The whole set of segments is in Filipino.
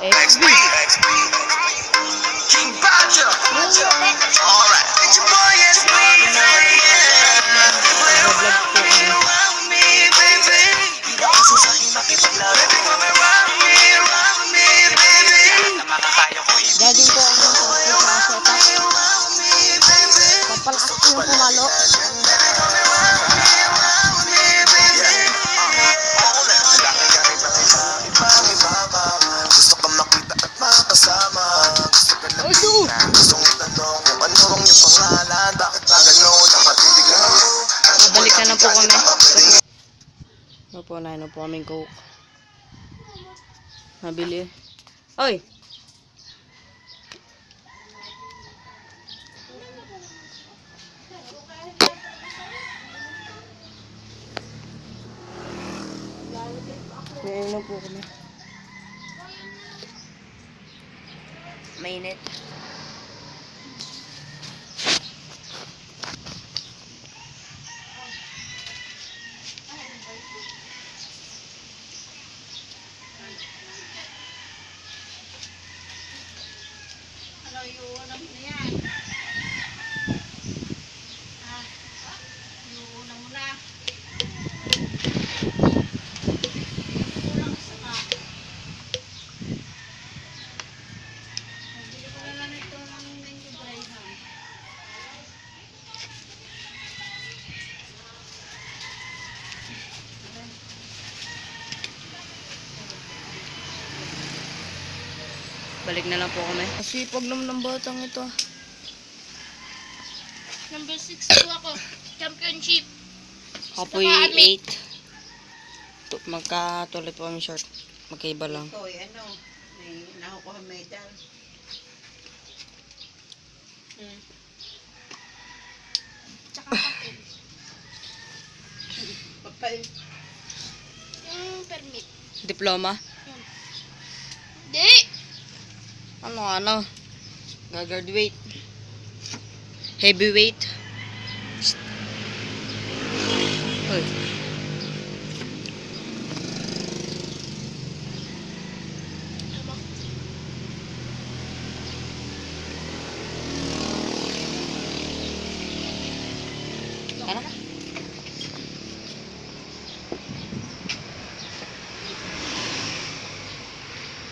XB. King Badger. Alright. It's your boy XB. Gagawin ko ang sa setup. Papalakas ko yung pumalo. Gusto ka makita at makasama. Gusto ka na gustong itanong kung ano ang iyong pangalan. Bakit ba gano'n nakatitig lang ako? Balik na lang po kami. Ano po, nahin po kaming coke. Nabili. Oy! Nainom po kami. Mainit. Ano iuunang mo na yan? Iuunang mo na. Kulang isa ka. Nagbili ko na lang ito ng menu Graham. Balik na lang po kami. Masipag naman ng batang ito. Number 6 po ako. Championship. Ako po yung 8. Magkatulad po kami short. Magkaiba lang. Ito, ano, may nakukuha medal. Tsaka papel. Papel. Yung permit. Diploma. Di! Ano? Gagraduate. Heavyweight. Uy. Ano?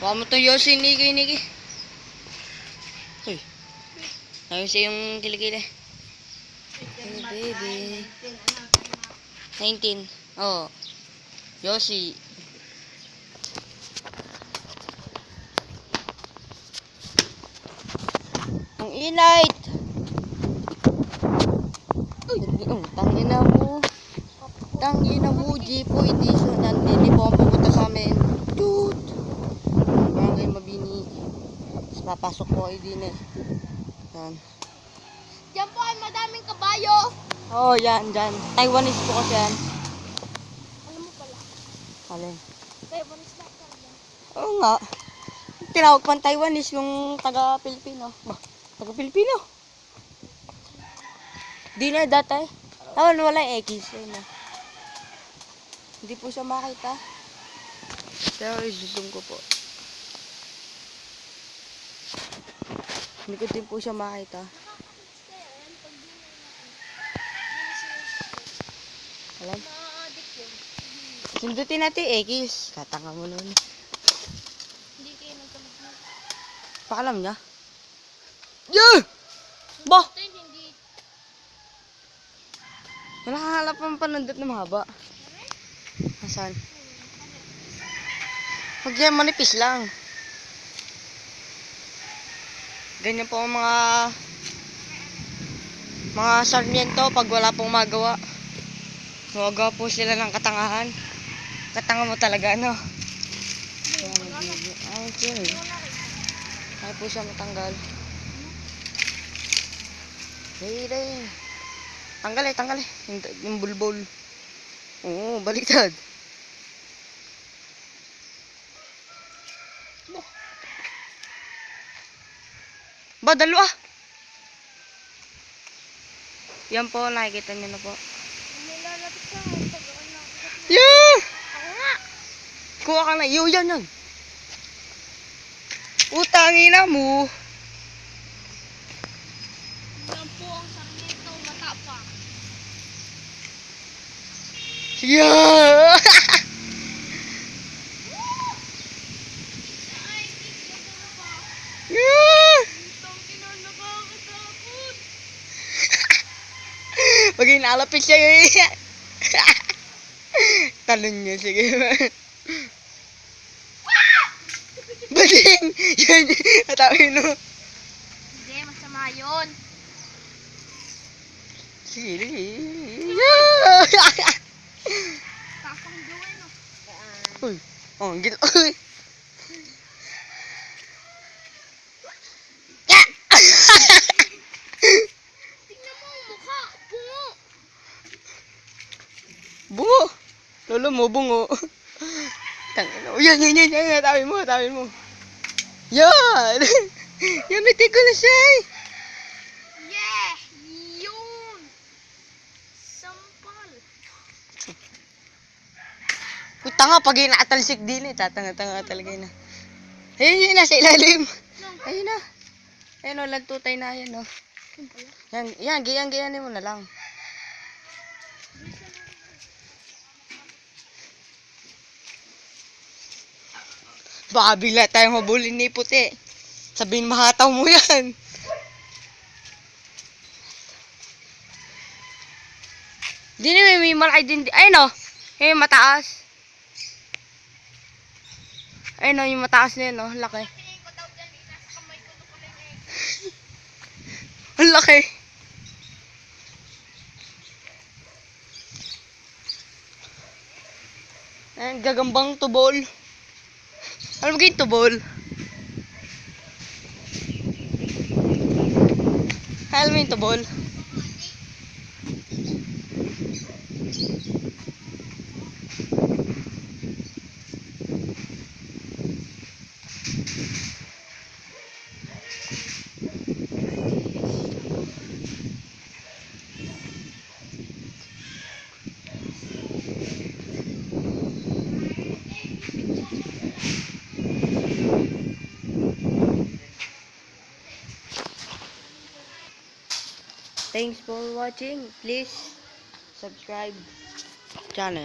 Huwag mo to Yoshi, Niki. Uy. Ayun siya yung kilikili. Hey, baby. 19. Oh. Yoshi. Ang init. Tangina mo. Tangina mo, Jipo. Hindi so nandini po ang pupunta sa amin. Toot. Barangay Mabini. Tapos papasok po kayo din eh. Yan. Diyan po ay madaming kabayo. Oh, yan, dyan. Taiwanese po kasi yan. Alam mo pala. Alin? Taiwanese na talaga. Oo nga. Tinawag pang Taiwanese yung taga-Pilipino. Bah, taga-Pilipino. Di na dati. Wala yung X. Hindi po siya makita. Pero i-zoom ko po. Hindi ko din po siya makita. Alam? Na-addict yun. Sundutin natin X. Katanga mo nun. Hindi kayo nagkamagmag. Pakalam niya. Yeah! Bah! Ito yun, hindi. Wala kahalap ang panundot na mahaba. Nasaan? Pag yan, manipis lang. Ganyan po ang mga sarmiento pag wala pong magawa. Magawa po sila ng katangahan. Katanga mo talaga, no? Okay. Kaya po siya matanggal. Hey. Tanggal eh. Yung bulbul. Oo, baliktad. Ba, dalawa. Yan po, nakikita nyo na po. Nilalapit ka. Tagaan na. Yeah! Ako nga. Kuha ka na. Yan. Utangin na mo. Yan po ang sarmiento, matapang. Yeah! Ay, tignan mo ba? Yeah! Itong ina nakakatakot. Pag inalapit siya yun. Talon niya, sige. Bading! Yan, atawin mo. Hindi, masama yun. Sige, sige. Yeah! Tapang gawin, no? Uy, oh, ang gil. Uy. Tingnan mo ang mukha. Bungo. Bungo! Lolo mo, bungo. Tangina. Yan. Tawin mo. Yan! Yan, may tigo na siya eh. Yeah! Yun! Sampal. Puta nga, pag inaatalsik din eh. Tatanga-tanga talaga yun. Ayun, nasa ilalim. Ayun na. Ayun o, lagtutay na yan o. Yan, giyan mo na lang. Baka bigla tayong habulin ni puti. Sabihin mahataw mo yan. Di na may malaki din. Ayun o. Yung mataas. Ayun o, yung mataas na yun o. Laki. Tingin ko daw dyan, nasa kamay ko na pala yung Ang laki. Ayun, gagambang tubol. Alam mo kayo yung tubol? Alam mo yung tubol? Thanks for watching. Please subscribe channel.